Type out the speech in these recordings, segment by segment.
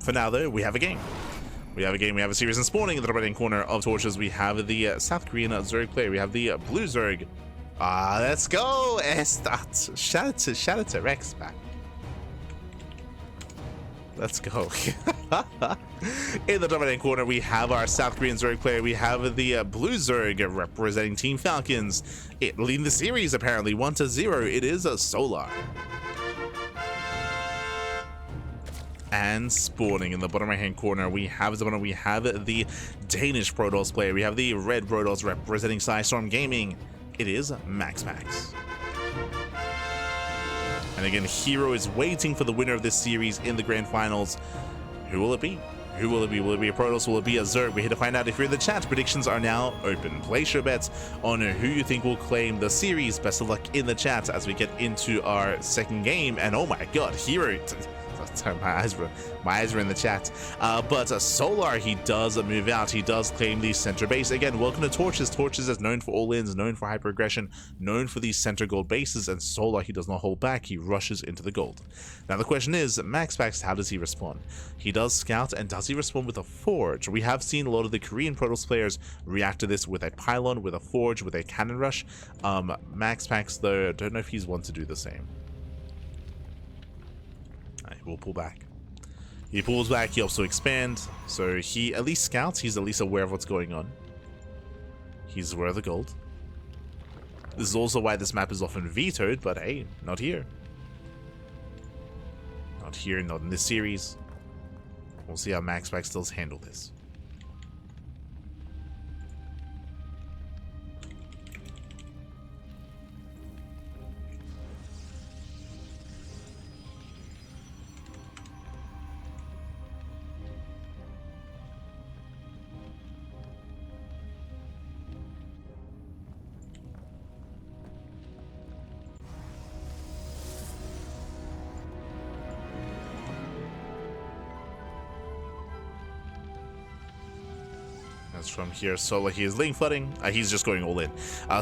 For now, though, we have a game. We have a series in spawning in the right-hand corner of torches. We have the South Korean Zerg player. We have the blue Zerg. Let's go! Shout out to Rex back. Let's go. In the right-hand corner, we have our South Korean Zerg player. We have the blue Zerg representing Team Falcons. It leading the series apparently 1-0. It is a Solar. And spawning in the bottom right-hand corner, we have the Danish Protoss player. We have the red Protoss representing Storm Gaming. It is MaxPax. And again, Hero is waiting for the winner of this series in the grand finals. Who will it be? Who will it be? Will it be a Protoss? Will it be a Zerg? We're here to find out. If you're in the chat, predictions are now open. Place your bets on who you think will claim the series. Best of luck in the chat as we get into our second game. And oh my god, Hero... My eyes were in the chat. But Solar, he does move out. He does claim the center base. Again, welcome to Torches. Torches is known for all-ins, known for hyper-aggression, known for these center gold bases. And Solar, he does not hold back. He rushes into the gold. Now, the question is, MaxPax, how does he respond? He does scout, and does he respond with a forge? We have seen a lot of the Korean Protoss players react to this with a pylon, with a forge, with a cannon rush. MaxPax, though, I don't know if he's one to do the same. He will pull back. He pulls back, he also expands, so he at least scouts, he's at least aware of what's going on. He's aware of the gold. This is also why this map is often vetoed, but hey, not here. Not here, not in this series. We'll see how MaxPax still handle this. From here, Solar, he is link flooding. He's just going all in.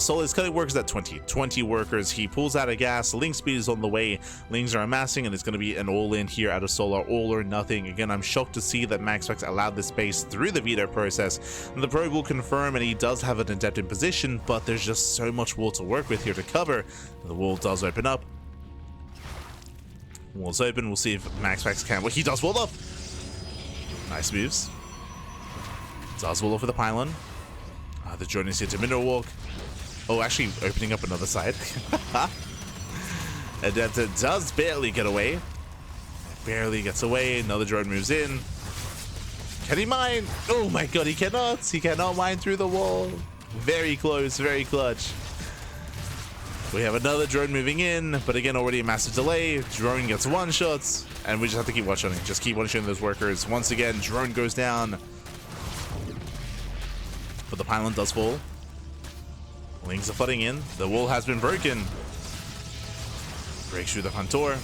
Solar is cutting workers at 20 workers. He pulls out of gas. Link speed is on the way. Links are amassing, and it's going to be an all-in here out of Solar, all or nothing. Again, I'm shocked to see that MaxPax allowed this space through the veto process. And the probe will confirm, and he does have an adept in position, but there's just so much wall to work with here to cover. The wall does open up. Wall's open. We'll see if MaxPax can. Well, he does wall up. Nice moves. Does wall off with the pylon. The drone is here to mineral walk. Oh, actually opening up another side. Adept does barely get away. Barely gets away. Another drone moves in. Can he mine? Oh my god, he cannot. He cannot mine through the wall. Very close, very clutch. We have another drone moving in, but again, already a massive delay. Drone gets one shots, and we just have to keep one-shotting. Just keep one-shotting those workers. Once again, drone goes down. But the pylon does fall. Links are flooding in. The wall has been broken. Breaks through the front door.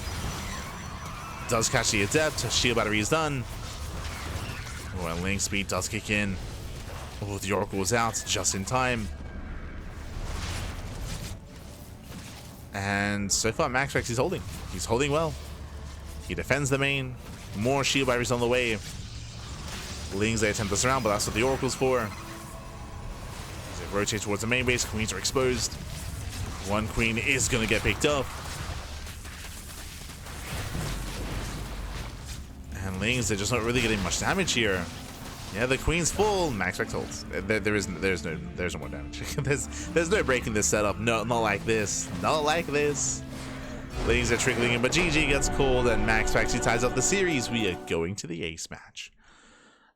Does catch the adept. Shield battery is done. Oh, and link speed does kick in. Oh, the oracle is out just in time. And so far, MaxPax is holding. He's holding well. He defends the main. More shield batteries on the way. Lings, they attempt to surround, but that's what the oracle's for. Rotate towards the main base. Queens are exposed. One queen is going to get picked up. And Lings, they're just not really getting much damage here. Yeah, the queen's full. MaxPax holds. There's no more damage. there's no breaking this setup. No, not like this. Not like this. Lings are trickling in, but GG gets called, and MaxPax, he ties up the series. We are going to the ace match.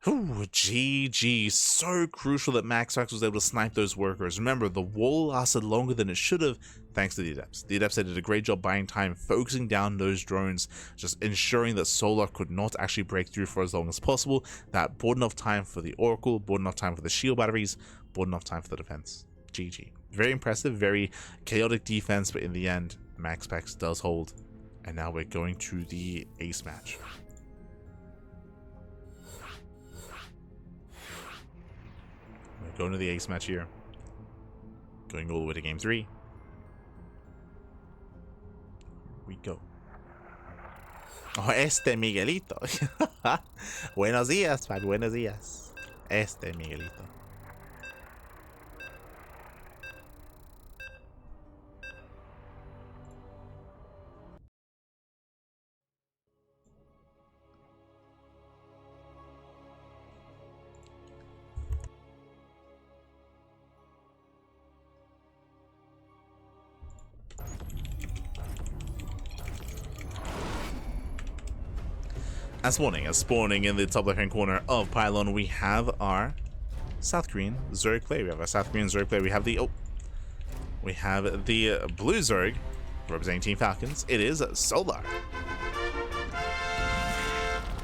Ooh, GG. So crucial that MaxPax was able to snipe those workers. Remember, the wall lasted longer than it should have, thanks to the adepts. The adepts, they did a great job buying time, focusing down those drones, just ensuring that Solar could not actually break through for as long as possible. That bought enough time for the oracle, bought enough time for the shield batteries, bought enough time for the defense. GG. Very impressive, very chaotic defense, but in the end, MaxPax does hold. And now we're going to the ace match. Going to the ace match here. Going all the way to game 3. Here we go. Oh, este Miguelito. Buenos días, papi, buenos días. Este Miguelito. As spawning in the top left-hand corner of Pylon, we have our South Korean Zerg player. We have our South Korean Zerg player. We have the blue Zerg representing Team Falcons. It is Solar.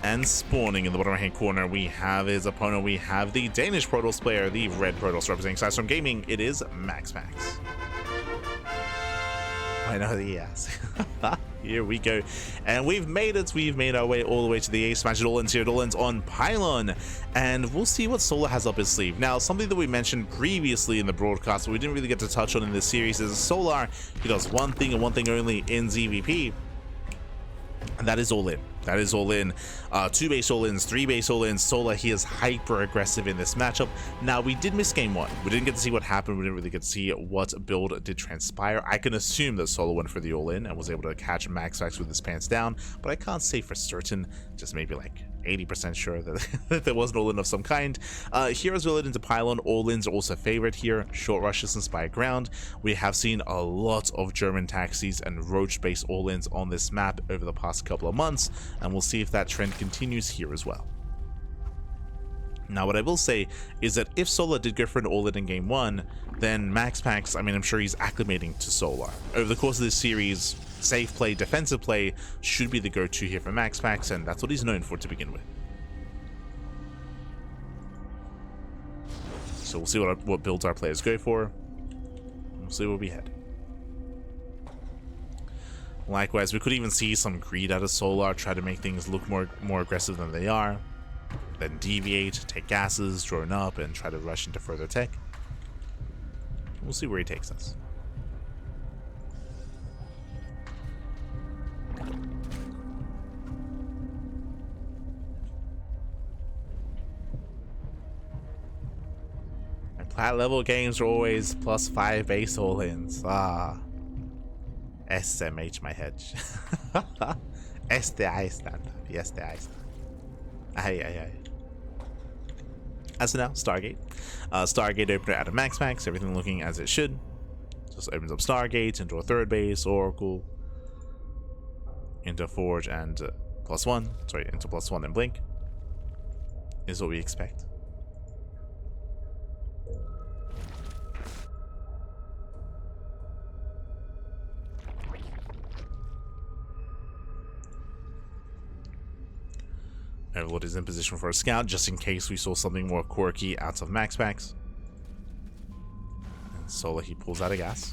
And spawning in the bottom right-hand corner, we have his opponent. We have the Danish Protoss player, the red Protoss representing Sidestorm Gaming. It is MaxPax. I know, yes. Here we go. And we've made it. We've made our way all the way to the Ace Match. It all ends here. It all ends on Pylon. And we'll see what Solar has up his sleeve. Now, something that we mentioned previously in the broadcast, but we didn't really get to touch on in this series, is Solar, he does one thing and one thing only in ZvP. And that is all in. That is all in. 2 base all-ins, 3 base all-ins. Solar, he is hyper aggressive in this matchup. Now, we did miss game 1. We didn't get to see what happened. We didn't really get to see what build did transpire. I can assume that Solar went for the all-in and was able to catch MaxPax with his pants down, but I can't say for certain. Just maybe like 80% sure that there was an all-in of some kind. Here as well into Pylon, all-ins are also favored here. Short rushes and spy ground. We have seen a lot of German taxis and roach-based all-ins on this map over the past couple of months, and we'll see if that trend continues here as well. Now, what I will say is that if Solar did go for an all-in game 1, then MaxPax, I mean, I'm sure he's acclimating to Solar. Over the course of this series, safe play, defensive play should be the go-to here for MaxPax, and that's what he's known for to begin with. So we'll see what builds our players go for. We'll see where we head. Likewise, we could even see some greed out of Solar, try to make things look more aggressive than they are. Then deviate, take gases, drone up, and try to rush into further tech. We'll see where he takes us. And plat level games are always +5 base all-ins. SMH my hedge. Este ahí está. Este ahí está. Ay. As of now, Stargate. Stargate opener out of MaxPax, everything looking as it should. Just opens up Stargate into a third base, Oracle, into Forge and +1. Sorry, into +1 and Blink. Is what we expect. Overlord is in position for a scout, just in case we saw something more quirky out of MaxPax. And Solar, he pulls out a gas.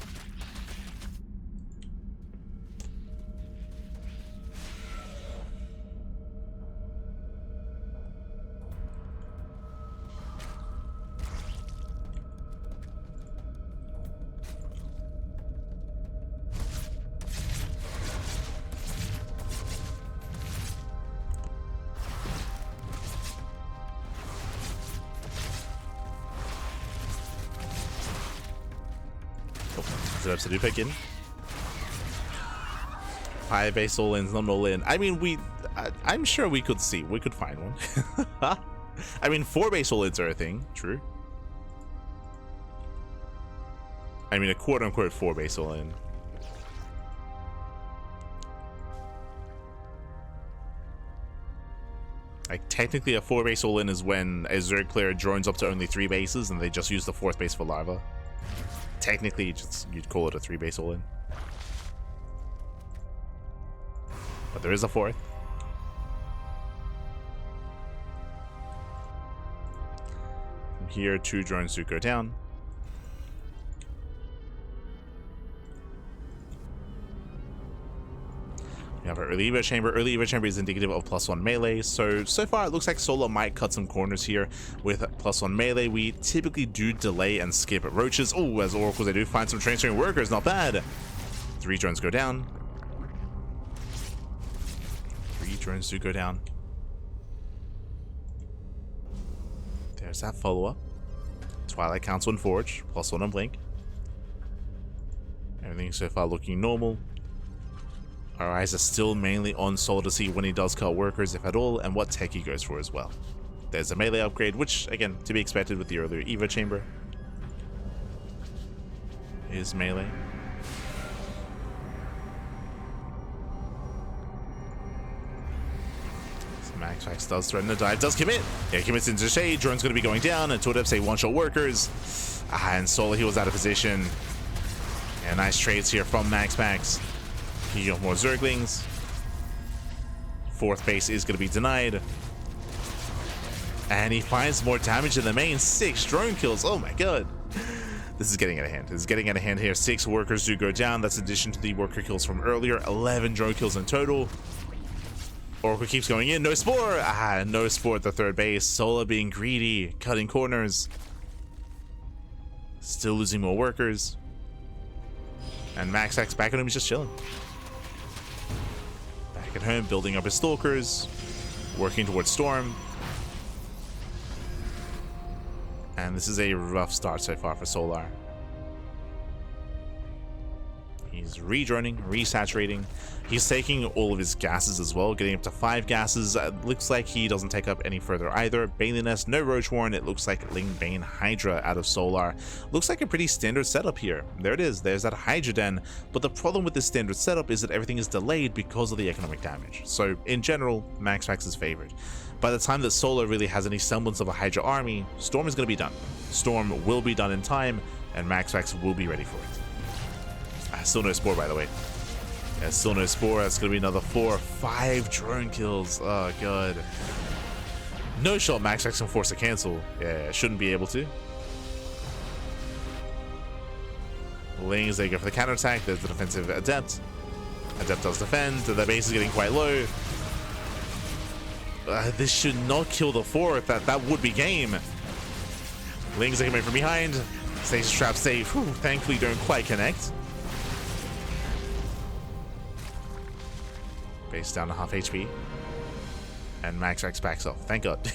To do pick in 5 base all-ins, not all-in. I mean, I'm sure we could find one. I mean, 4 base all-ins are a thing, true. I mean, a quote-unquote 4 base all-in. Like, technically a 4 base all-in is when a Zerg player drones up to only 3 bases and they just use the 4th base for larva. Technically, you'd call it a 3 base all-in. But there is a 4th. From here, 2 drones do go down. We have our early Evo chamber. Early Evo chamber is indicative of +1 melee. So far it looks like Solar might cut some corners here with +1 melee. We typically do delay and skip roaches. Oh, as Oracles, I do find some transferring workers. Not bad. 3 drones go down. 3 drones do go down. There's that follow-up. Twilight Council and Forge, +1 on Blink. Everything so far looking normal. Our eyes are still mainly on Solar to see when he does cut workers, if at all, and what tech he goes for as well. There's a melee upgrade, which, again, to be expected with the earlier Evo chamber. Is melee. So MaxPax does threaten to dive, does commit. Yeah, commits into Shade. Drone's going to be going down, and Tordep say one-shot workers. And Solar heals out of position. Yeah, nice trades here from MaxPax. He got more Zerglings. Fourth base is going to be denied. And he finds more damage in the main. 6 drone kills. Oh my god. This is getting out of hand. This is getting out of hand here. 6 workers do go down. That's in addition to the worker kills from earlier. 11 drone kills in total. Oracle keeps going in. No Spore. No Spore at the third base. Solar being greedy. Cutting corners. Still losing more workers. And MaxPax back at him. He's just chilling. Back at home, building up his Stalkers. Working towards Storm. And this is a rough start so far for Solar. He's redroning, resaturating. He's taking all of his gases as well, getting up to 5 gases. Looks like he doesn't take up any further either. Baneliness, no Roach Warren. It looks like Ling Bane Hydra out of Solar. Looks like a pretty standard setup here. There it is. There's that Hydra Den. But the problem with this standard setup is that everything is delayed because of the economic damage. So in general, MaxPax is favored. By the time that Solar really has any semblance of a Hydra army, Storm is going to be done. Storm will be done in time, and MaxPax will be ready for it. Still no Spore, by the way. Yeah, still no Spore. That's going to be another 4 or 5 drone kills. Oh, god. No shot MaxPax can force a cancel. Yeah, shouldn't be able to. Lings, they go for the counterattack. There's the defensive Adept. Adept does defend. The base is getting quite low. This should not kill the 4th. That would be game. Lings are coming from behind. Stasis Trap safe. Whew, thankfully don't quite connect. Base down to half HP. And MaxPax backs off. Thank god.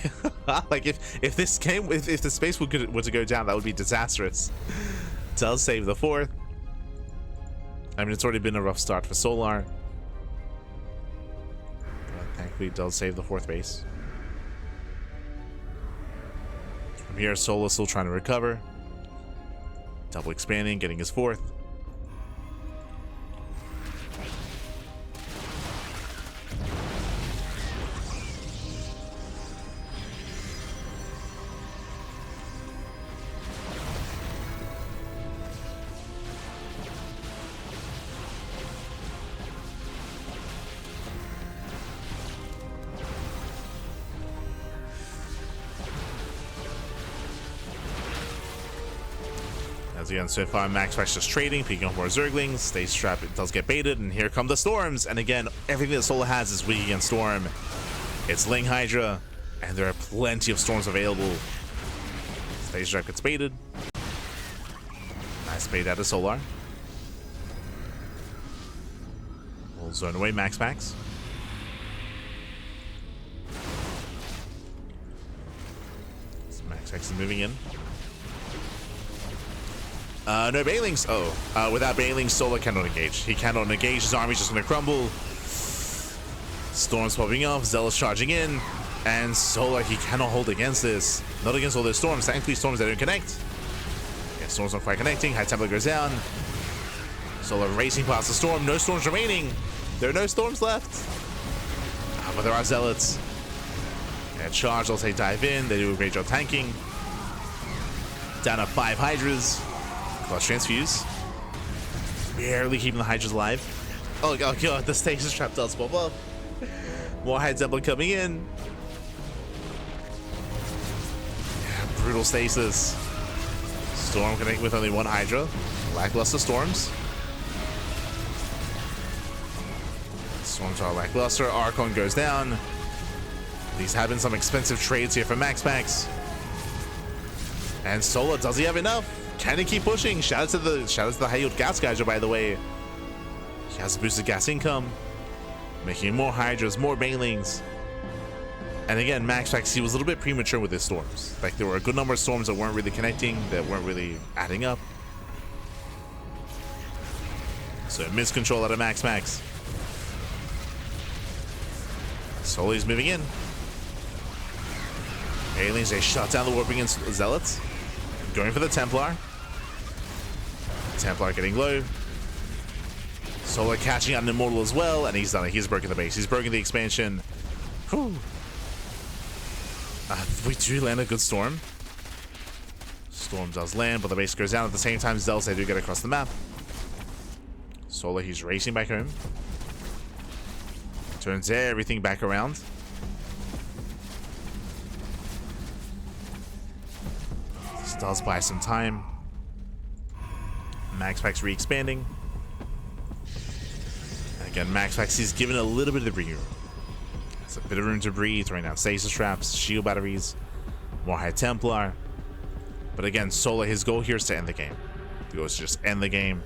Like if this game, if the space were to go down, that would be disastrous. Does save the 4th. I mean, it's already been a rough start for Solar. But thankfully it does save the 4th base. From here, Solar still trying to recover. Double expanding, getting his 4th. As again, so far, MaxPax just trading, picking up more Zerglings. Stays Trap, it does get baited, and here come the Storms. And again, everything that Solar has is weak against Storm. It's Ling Hydra, and there are plenty of Storms available. Stays Trap gets baited. Nice bait out of Solar. We'll zone away MaxPax. So MaxPax is moving in. No Banelings. Without Banelings, Solar cannot engage. He cannot engage. His army's just going to crumble. Storm's popping off. Zealous charging in. And Solar, he cannot hold against this. Not against all those Storms. Thankfully, Storms, they don't connect. Yeah, Storm's not quite connecting. High Templar goes down. Solar racing past the Storm. No Storms remaining. There are no Storms left. But there are Zealots. Yeah, charge, they'll say dive in. They do a great job tanking. Down to 5 Hydras. Clutch Transfuse. Barely keeping the Hydras alive. Oh god, the Stasis Trap does pop up. More High Templar coming in. Yeah, brutal Stasis. Storm connecting with only 1 Hydra. Lackluster Storms. Storms are lackluster. Archon goes down. These have been some expensive trades here for MaxPax. And Solar, does he have enough? Can he keep pushing? Shout out to the high yield gas geyser, by the way. He has boosted gas income. making more Hydras, more Banelings. And again, MaxPax, he was a little bit premature with his storms. Like, there were a good number of storms that weren't really connecting, that weren't really adding up. So miscontrol out of MaxPax. Sully's moving in. Aliens, they shut down the warping against Zealots. Going for the Templar. Templar getting low. Solar catching out an Immortal as well, and he's done it. He's broken the base. He's broken the expansion. Whew. We do land a good Storm. Storm does land, but the base goes down at the same time. Zealots, they do get across the map. Solar, he's racing back home. Turns everything back around. This does buy some time. MaxPax re-expanding. And again, MaxPax, he's given a little bit of breathing room. It's a bit of room to breathe, throwing down stasis traps, shield batteries, more High Templar. But again, Solar, his goal here is to end the game. The goal is to just end the game.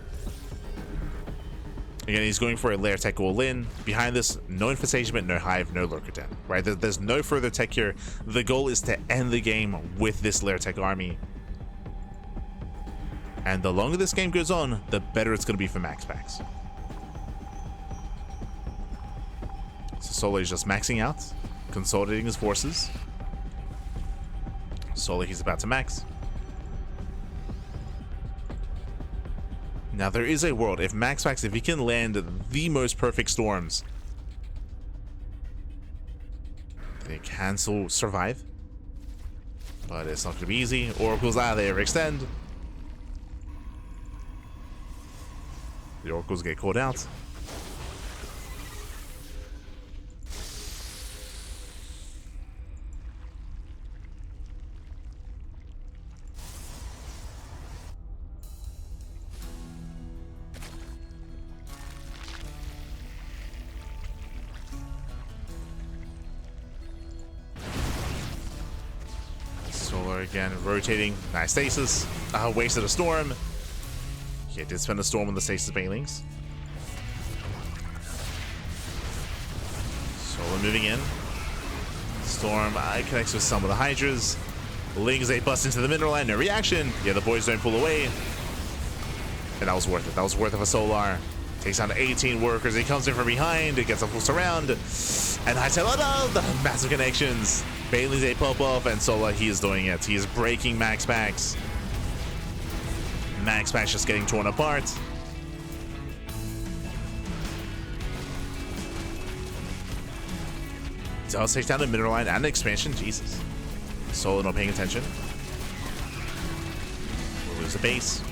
Again, he's going for a lair tech all in. Behind this, no Infestation, no Hive, no Lurker Den. Right? There's no further tech here. The goal is to end the game with this lair tech army. And the longer this game goes on, the better it's going to be for MaxPax. So Solar is just maxing out, consolidating his forces. Solar, he's about to max. Now, there is a world, if MaxPax, if he can land the most perfect storms, then he can still survive. But it's not going to be easy. Oracles out there, extend. The Oracles get called out. Solar again, rotating. Nice stasis. Wasted a storm. Yeah, did spend a storm on the stasis Banelings. Solar moving in. Storm connects with some of the Hydras. Lings, they bust into the mineral line. No reaction. Yeah, the boys don't pull away. And that was worth it. That was worth it for Solar. Takes down 18 workers. He comes in from behind. It gets a full surround. And I tell the massive connections. Banelings, they pop off. And Solar, he is doing it. He is breaking MaxPax. MaxPax just getting torn apart. Does take down the mineral line and the expansion. Jesus. Solar not paying attention. We'll lose the base.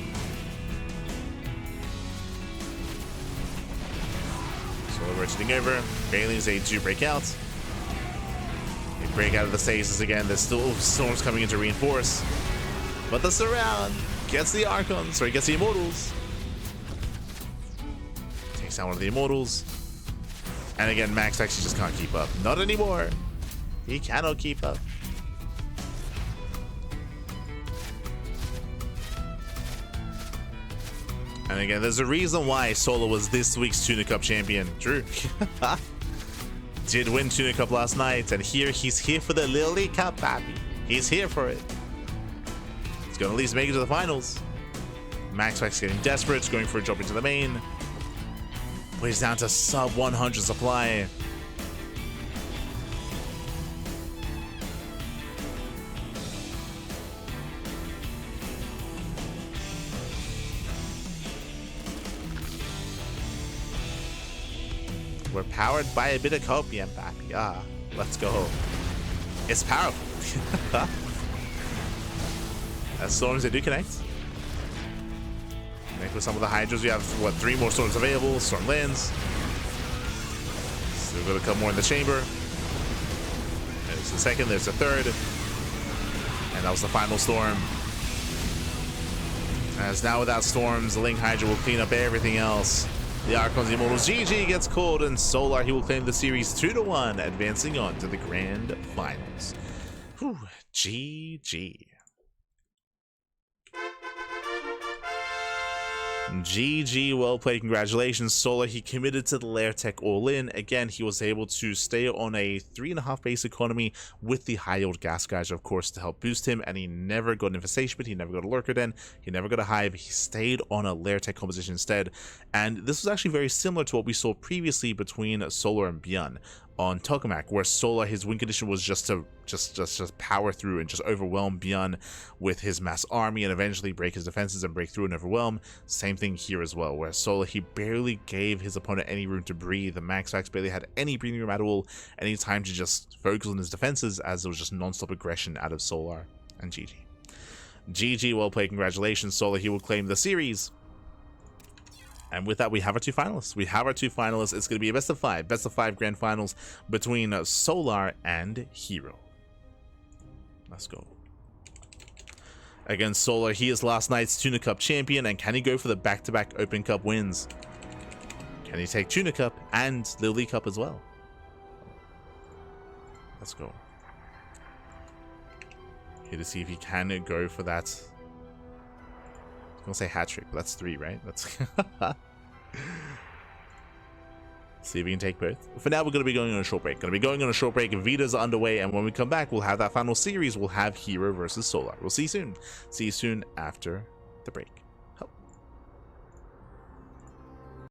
Solar rotating over. Banelings, they do break out. They break out of the stasis again. There's still storms coming in to reinforce. But the surround gets the Archons, or he gets the Immortals. Takes down one of the Immortals. And again, MaxPax, he just can't keep up. Not anymore. He cannot keep up. And again, there's a reason why Solar was this week's Tuna Cup champion. True. Did win Tuna Cup last night, and he's here for the LiuLi Cup, baby. He's here for it. He's gonna at least make it to the finals. MaxPax getting desperate, going for a jump into the main. But he's down to sub 100 supply. We're powered by a bit of copium, baby. Let's go. It's powerful. As storms, they do connect. Connect with some of the Hydras. We have, what, 3 more storms available. Storm lands. Still got a couple more in the chamber. There's the second, there's the third. And that was the final storm. As now without storms, the Link Hydra will clean up everything else. The Archons, the Immortals, GG gets called, and Solar, he will claim the series 2-1, advancing on to the grand finals. Whew, GG. GG, well played, congratulations. Solar, he committed to the lair tech all in. Again, he was able to stay on a 3.5 base economy with the high yield gas guys, of course, to help boost him, and he never got an infestation, but he never got a lurker den, he never got a hive, he stayed on a lair tech composition instead. And this was actually very similar to what we saw previously between Solar and Bjorn on Tokamak, where Solar, his win condition was just to just power through and just overwhelm Bjorn with his mass army and eventually break his defenses and break through and overwhelm. Same thing here as well, where Solar, he barely gave his opponent any room to breathe. The MaxPax barely had any breathing room at all, any time to just focus on his defenses, as there was just non-stop aggression out of Solar. And GG. GG, well played, congratulations. Solar, he will claim the series. And with that, we have our two finalists. It's going to be a best of five grand finals between Solar and Hero. Let's go. Against Solar, he is last night's Tuna Cup champion, and can he go for the back-to-back Open Cup wins? Can he take Tuna Cup and LiuLi Cup as well? Let's go. Here to see if he can go for that. I'm gonna say hat trick, but that's 3, right? That's see if we can take both. For now, we're gonna be going on a short break. Vitas are underway, and when we come back, we'll have that final series. We'll have Hero versus Solar. We'll see you soon. See you soon after the break.